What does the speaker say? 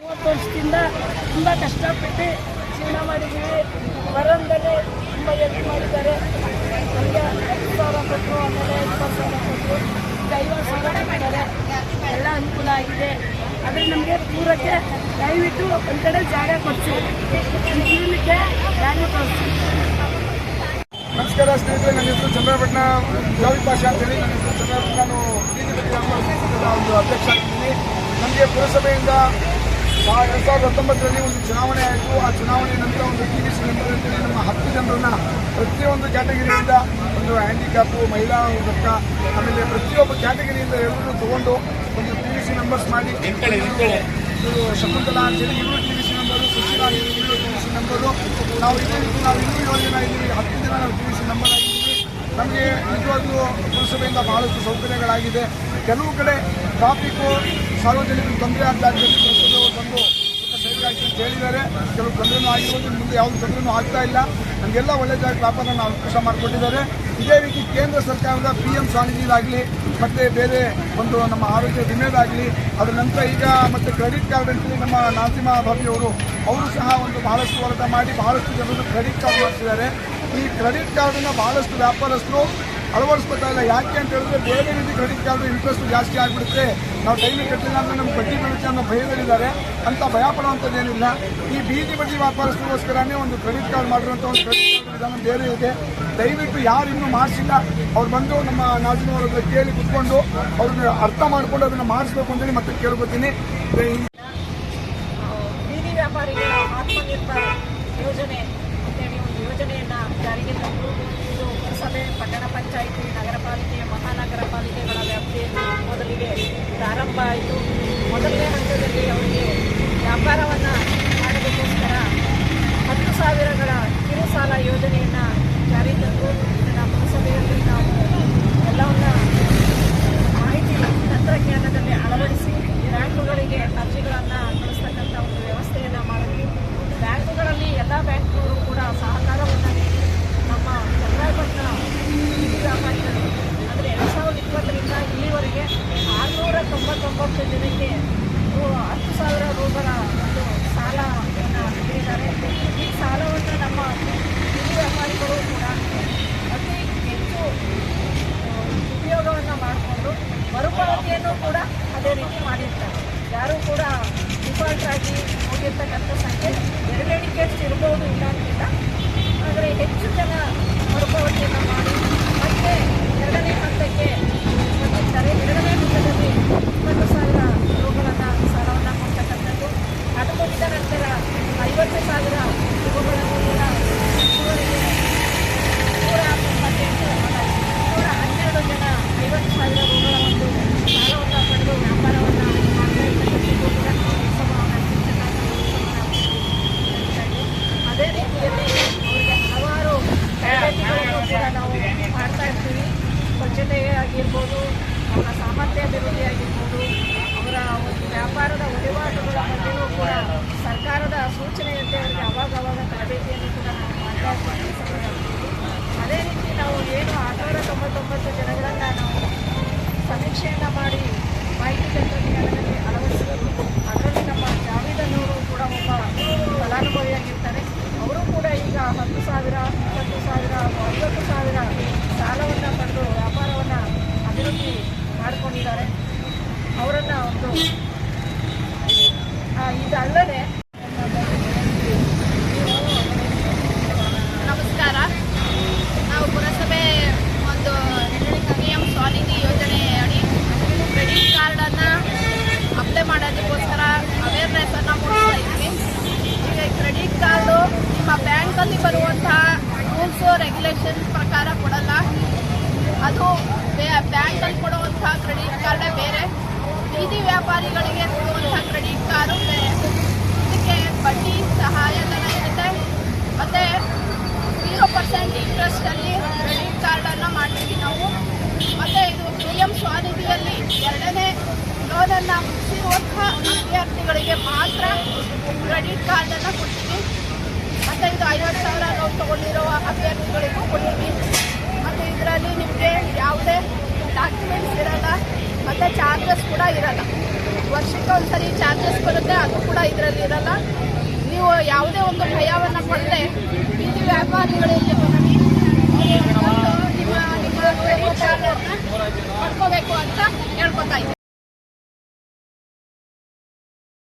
30 ವರ್ಷದಿಂದ ತುಂಬ ಕಷ್ಟಪಟ್ಟು ಜೀವನ ಮಾಡಿದ್ದೀವಿ. ಬರೋಂದಲೇ ತುಂಬ ಹೆಲ್ಪ್ ಮಾಡಿದ್ದಾರೆ. ನಮಗೆ 10,000 ಕೊಟ್ಟರು, ಆಮೇಲೆ 20,000 ಕೊಟ್ಟರು, ಈಗ 50,000 ಕೊಟ್ಟಿದ್ದಾರೆ. ಎಲ್ಲ ಅನುಕೂಲ ಆಗಿದೆ. ಆದರೆ ನಮಗೆ ದೂರಕ್ಕೆ ದಯವಿಟ್ಟು ಒಂದು ಕಡೆ ಜಾಗ ಕೊಡಿಸಿ, ಇರಲಿಕ್ಕೆ ಜಾಗ ತೋರಿಸಿ. ನಮಸ್ಕಾರ ಸ್ನೇಹಿತರೆ, ನನ್ನ ಹೆಸರು ಚಂದ್ರಪಟ್ಟಣ ಜಾವಿದ್ ಭಾಷಾ ಅಂತೇಳಿ. ನನ್ನ ಹೆಸರು ಚಂದ್ರಪಟ್ಟಣ. ನಾನು ಒಂದು ಅಧ್ಯಕ್ಷ ಆಗಿದ್ದೀನಿ. ನಮಗೆ ಪುರಸಭೆಯಿಂದ 2019ರಲ್ಲಿ ಒಂದು ಚುನಾವಣೆ ಆಯಿತು. ಆ ಚುನಾವಣೆ ನಂತರ ಒಂದು TVC ನಂಬರ್ ಅಂತೇಳಿ ನಮ್ಮ 10 ಜನರನ್ನ ಪ್ರತಿಯೊಂದು ಕ್ಯಾಟಗರಿಯಿಂದ, ಒಂದು ಹ್ಯಾಂಡಿಕ್ಯಾಪು, ಮಹಿಳಾ ವರ್ಗ, ಆಮೇಲೆ ಪ್ರತಿಯೊಬ್ಬ ಕ್ಯಾಟಗರಿಯಿಂದ ಎಲ್ಲರೂ ತಗೊಂಡು ಒಂದು TVC ನಂಬರ್ಸ್ ಮಾಡಿ, ಶಕುಂತಲಾ ಅಂತೇಳಿ ಇವರು TVC ನಂಬರು, ಸುಶೀಲಾ ಇವರು TVC ನಂಬರು. ನಾವು ಇನ್ನೂ 7 ಜನ ಇದ್ದೀವಿ. 10 ಜನ ನಾವು TVC ನಂಬರ್ ಆಗಿದ್ದೀವಿ. ನಮಗೆ ನಿಜವಾಗ್ಲೂ ಪುರಸಭೆಯಿಂದ ಬಹಳಷ್ಟು ಸೌಕರ್ಯಗಳಾಗಿದೆ. ಕೆಲವು ಕಡೆ ಟ್ರಾಫಿಕ್ಕು, ಸಾರ್ವಜನಿಕರು ತೊಂದರೆ ಆದ ಜಾಗದಲ್ಲಿ ಪುರಸಭೆಯವರು ಬಂದು ಸೈಡ್ ಹಾಕಿ ಅಂತ ಹೇಳಿದ್ದಾರೆ. ಕೆಲವು ತೊಂದರೆನೂ ಆಗಿರೋದು, ಮುಂದೆ ಯಾವುದೇ ತೊಂದರೆನೂ ಆಗ್ತಾ ಇಲ್ಲ. ನಮಗೆಲ್ಲ ಒಳ್ಳೆ ಜಾಗ ವ್ಯಾಪಾರನ ಅವಕಾಶ ಮಾಡಿಕೊಟ್ಟಿದ್ದಾರೆ. ಇದೇ ರೀತಿ ಕೇಂದ್ರ ಸರ್ಕಾರದ PM ಸ್ವಾನಿಧಿದಾಗಲಿ ಮತ್ತು ಬೇರೆ ಒಂದು ನಮ್ಮ ಆರೋಗ್ಯ ವಿಮೆದಾಗಲಿ, ಅದರ ನಂತರ ಈಗ ಮತ್ತು ಕ್ರೆಡಿಟ್ ಕಾರ್ಡ್ ಅಂತೇಳಿ ನಮ್ಮ ನಾಸಿಮಾ ಭಾಬಿಯವರು ಅವರು ಸಹ ಒಂದು ಬಹಳಷ್ಟು ಹೋರಾಟ ಮಾಡಿ ಬಹಳಷ್ಟು ಜನರು ಕ್ರೆಡಿಟ್ ಕಾರ್ಡ್ ಮಾಡಿಸಿದ್ದಾರೆ. ಈ ಕ್ರೆಡಿಟ್ ಕಾರ್ಡನ್ನು ಬಹಳಷ್ಟು ವ್ಯಾಪಾರಸ್ಥರು ಅಳವಡಿಸ್ಕೊತಾ ಇಲ್ಲ. ಯಾಕೆ ಅಂತ ಹೇಳಿದ್ರೆ ಬೇರೆ ರೀತಿ ಕ್ರೆಡಿಟ್ ಕಾರ್ಡ್ ಇಂಟ್ರೆಸ್ಟ್ ಜಾಸ್ತಿ ಆಗಿಬಿಡುತ್ತೆ, ನಾವು ಟೈಮಿಗೆ ಕಟ್ಟಿಲ್ಲ ಅಂದರೆ ನಮ್ಗೆ ಬಡ್ಡಿ ಬೀಳುತ್ತೆ ಅನ್ನೋ ಭಯಗಳಿದ್ದಾರೆ. ಅಂತ ಭಯ ಪಡುವಂಥದ್ದೇನಿಲ್ಲ. ಈ ಬೀದಿ ಬಡ್ಡಿ ವ್ಯಾಪಾರಸ್ಥರಿಗೋಸ್ಕರನೇ ಒಂದು ಕ್ರೆಡಿಟ್ ಕಾರ್ಡ್ ಮಾಡಿರುವಂಥ ಒಂದು ಕ್ರೆಡಿಟ್ ಕಾರ್ಡ್ ವಿಧಾನ ಬೇರೆ ಇದೆ. ದಯವಿಟ್ಟು ಯಾರು ಇನ್ನೂ ಮಾಡಿಸಿಲ್ಲ ಅವ್ರು ಬಂದು ನಮ್ಮ ನಾಜಿನವರ ಹತ್ರ ಕೇಳಿ ಕುತ್ಕೊಂಡು ಅವ್ರನ್ನ ಅರ್ಥ ಮಾಡಿಕೊಂಡು ಅದನ್ನು ಮಾಡಿಸ್ಬೇಕು ಅಂತೇಳಿ ಮತ್ತೆ ಕೇಳ್ಕೊತೀನಿ. ಬೀದಿ ವ್ಯಾಪಾರಿಗಳ ಆತ್ಮನಿರ್ಭರ ಯೋಜನೆ ಅಂತೇಳಿ ಒಂದು ಯೋಜನೆಯನ್ನು ಜಾರಿಗೆ ತಂದು ಇದು ಪುರಸಭೆ, ಪಟ್ಟಣ ಪಂಚಾಯಿತಿ, ನಗರ ಪಾಲಿಕೆ, ಮಹಾನಗರ ಪಾಲಿಕೆಗಳ ವ್ಯಾಪ್ತಿಯಲ್ಲಿ ಮೊದಲಿಗೆ ಪ್ರಾರಂಭ ಆಯಿತು. ಮೊದಲನೇ ಹಂತದಲ್ಲಿ ಅವರಿಗೆ ವ್ಯಾಪಾರವನ್ನು ಮಾಡೋದಕ್ಕೋಸ್ಕರ 10,000ಗಳ ಕಿರು ಸಾಲ ಯೋಜನೆಯನ್ನು ಜಾರಿ ತಂದು ಇದನ್ನು ಪುರಸಭೆಯಲ್ಲಿ ನಾವು ಎಲ್ಲವನ್ನ ಮಾಹಿತಿ ತಂತ್ರಜ್ಞಾನದಲ್ಲಿ ಅಳವಡಿಸಿ ಬ್ಯಾಂಕುಗಳಿಗೆ ಅರ್ಜಿಗಳನ್ನು ಕಳಿಸ್ತಕ್ಕಂಥ ಒಂದು ವ್ಯವಸ್ಥೆಯನ್ನು ಮಾಡಿದ್ವಿ. ಬ್ಯಾಂಕುಗಳಲ್ಲಿ ಎಲ್ಲ ಬ್ಯಾಂಕ್ನವರು ಕೂಡ ಸಹಕಾರವನ್ನು ನೀಡಿ ನಮ್ಮ ಚಂದ್ರಪಟ್ಟಣ ಬೀದಿ ವ್ಯಾಪಾರಿಗಳು ಅಂದರೆ 2020ರಿಂದ ಇಲ್ಲಿವರೆಗೆ 699 ಜನಕ್ಕೆ 10,000 ರೂಗಳ ಒಂದು ಸಾಲವನ್ನು ನೀಡಿದ್ದಾರೆ. ಈ ಸಾಲವನ್ನು ನಮ್ಮ ಬೀದಿ ವ್ಯಾಪಾರಿಗಳು ಕೂಡ ಅತಿ ಹೆಚ್ಚು ಉಪಯೋಗವನ್ನು ಮಾಡಿಕೊಂಡು ಮರುಪಾವತಿಯನ್ನು ಕೂಡ ಅದೇ ರೀತಿ ಮಾಡಿರ್ತಾರೆ. ಯಾರೂ ಕೂಡ ಡಿಫಾಲ್ಟ್ ಆಗಿ ಹೋಗಿರ್ತಕ್ಕಂಥ ಸಂಖ್ಯೆ 2 ಡಿಕೆಟ್ಸ್ ಇರ್ಬೋದು, ಇಲ್ಲ ಅಂತಿಲ್ಲ. ಆದರೆ ಹೆಚ್ಚು ಜನ ಮರುಪಾವತಿಯನ್ನು ಮಾಡಿ ಮತ್ತೆ 2ನೇ ಹಂತಕ್ಕೆ ಬಂದಿರ್ತಾರೆ. 2ನೇ ಹಂತದಲ್ಲಿ 20,000 ರೂಗಳನ್ನು ಸಾಲವನ್ನು ಕೊಡ್ತಕ್ಕಂಥದ್ದು. ಅದು ಮುಗಿದ ನಂತರ 50,000 ರೂಗಳನ್ನು ಕೂಡ ಇದುವರೆಗೆ 112 ಜನ 50,000 ರೂಗಳ ಒಂದು ಸಾಲವನ್ನು ಪಡೆದು ವ್ಯಾಪಾರವನ್ನು ಮಾಡ್ತಾ ಇರ್ತಕ್ಕಂಥದ್ದು ಕೂಡ ಅದೇ ರೀತಿಯಲ್ಲಿ ಅವರಿಗೆ ಹಲವಾರು ತರಬೇತಿಗಳನ್ನು ಕೂಡ ನಾವು ಮಾಡ್ತಾ ಇರ್ತೀವಿ. ಸ್ವಚ್ಛತೆ ಆಗಿರ್ಬೋದು, ಅವರ ಸಾಮರ್ಥ್ಯ ಅಭಿವೃದ್ಧಿ ಆಗಿರ್ಬೋದು, ಅವರ ಒಂದು ವ್ಯಾಪಾರದ ವಹಿವಾಟುಗಳ ಬಗ್ಗೆಯೂ ಕೂಡ ಸರ್ಕಾರದ ಸೂಚನೆಯಂತೆ ಅವರಿಗೆ ಅವಾಗವಾಗ ತರಬೇತಿಯನ್ನು ಕೂಡ ನಾವು ಮಾಡ್ತಾ ಇರ್ತೀವಿ. ಅದೇ ರೀತಿ ನಾವು ಏನು 899 ಜನಗಳನ್ನು ನಾವು ಸಮೀಕ್ಷೆಯನ್ನು ಮಾಡಿ ಮಾಹಿತಿ ತಂತ್ರಜ್ಞಾನದಲ್ಲಿ ಅಳವಡಿಸಿದರು. ಅದರಲ್ಲಿ ನಮ್ಮ ಜಾವೀದನವರು ಕೂಡ ಒಬ್ಬ ಫಲಾನುಭವಿಯಾಗಿರ್ತಾರೆ. ಅವರು ಕೂಡ ಈಗ 10,000, 20,000, 50,000 ಸಾಲವನ್ನು ಪಡೆದು ವ್ಯಾಪಾರವನ್ನು ಅಭಿವೃದ್ಧಿ ಮಾಡಿಕೊಂಡಿದ್ದಾರೆ. ಅವರನ್ನು ಒಂದು ಇದಲ್ಲದೆ ನಮಸ್ಕಾರ. ನಾವು ಪುರಸಭೆ ಒಂದು PM ಸ್ವಾನಿಧಿ ಯೋಜನೆ ಅಡಿ ಕ್ರೆಡಿಟ್ ಕಾರ್ಡನ್ನು ಅಪ್ಲೈ ಮಾಡೋದಕ್ಕೋಸ್ಕರ ಅವೇರ್ನೆಸ್ಸನ್ನು ಮೂಡಿಸ್ತಾ ಇದ್ವಿ. ಈಗ ಕ್ರೆಡಿಟ್ ಕಾರ್ಡು ನಿಮ್ಮ ಬ್ಯಾಂಕಲ್ಲಿ ಬರುವಂತಹ ರೂಲ್ಸು ರೆಗ್ಯುಲೇಷನ್ ಪ್ರಕಾರ ಕೊಡಲ್ಲ. ಅದು ಬ್ಯಾಂಕಲ್ಲಿ ಕೊಡುವಂತಹ ಕ್ರೆಡಿಟ್ ಕಾರ್ಡೇ ಬೇರೆ, ಬೀದಿ ವ್ಯಾಪಾರಿಗಳಿಗೆ ಕೊಡುವಂತಹ ಕ್ರೆಡಿಟ್ ಕಾರ್ಡು ಬೇರೆ. ಇದಕ್ಕೆ ಬಡ್ಡಿ ಸಹಾಯಧನ ಇರುತ್ತೆ ಮತ್ತು 0% ಇಂಟ್ರೆಸ್ಟಲ್ಲಿ ಕ್ರೆಡಿಟ್ ಕಾರ್ಡನ್ನು ಮಾಡ್ತೀವಿ ನಾವು. ಮತ್ತು ಇದು PM ಸ್ವಾನಿಧಿಯಲ್ಲಿ 2ನೇ ಲೋನನ್ನು ಮುಗಿಸಿರುವಂತಹ ಅಭ್ಯರ್ಥಿಗಳಿಗೆ ಮಾತ್ರ ಕ್ರೆಡಿಟ್ ಕಾರ್ಡನ್ನು ಕೊಡ್ತೀವಿ. ಮತ್ತು ಇದು 50,000 ಲೋನ್ ತೊಗೊಂಡಿರುವ ಅಭ್ಯರ್ಥಿಗಳಿಗೂ ಕೊಡ್ತೀವಿ. ಮತ್ತು ಇದರಲ್ಲಿ ನಿಮಗೆ ಯಾವುದೇ ಡಾಕ್ಯುಮೆಂಟ್ಸ್ ಇರಲ್ಲ ಮತ್ತು ಚಾರ್ಜಸ್ ಕೂಡ ಇರಲ್ಲ. ವರ್ಷಕ್ಕೆ ಒಂದ್ಸರಿ ಚಾರ್ಜಸ್ ಬರುತ್ತೆ, ಅದು ಕೂಡ ಇದರಲ್ಲಿ ಇರಲ್ಲ. ನೀವು ಯಾವುದೇ ಒಂದು ಭಯವನ್ನು ಪಡದೆ ಬೀದಿ ವ್ಯಾಪಾರಿಗಳಿಗೆ ಹೋಗಿ ನಿಮ್ಮ ಕ್ರೆಡಿಟ್ ಕಾರ್ಡನ್ನು ಪಡ್ಕೋಬೇಕು ಅಂತ ಹೇಳ್ಕೊತಾ ಇದ್ದೀನಿ.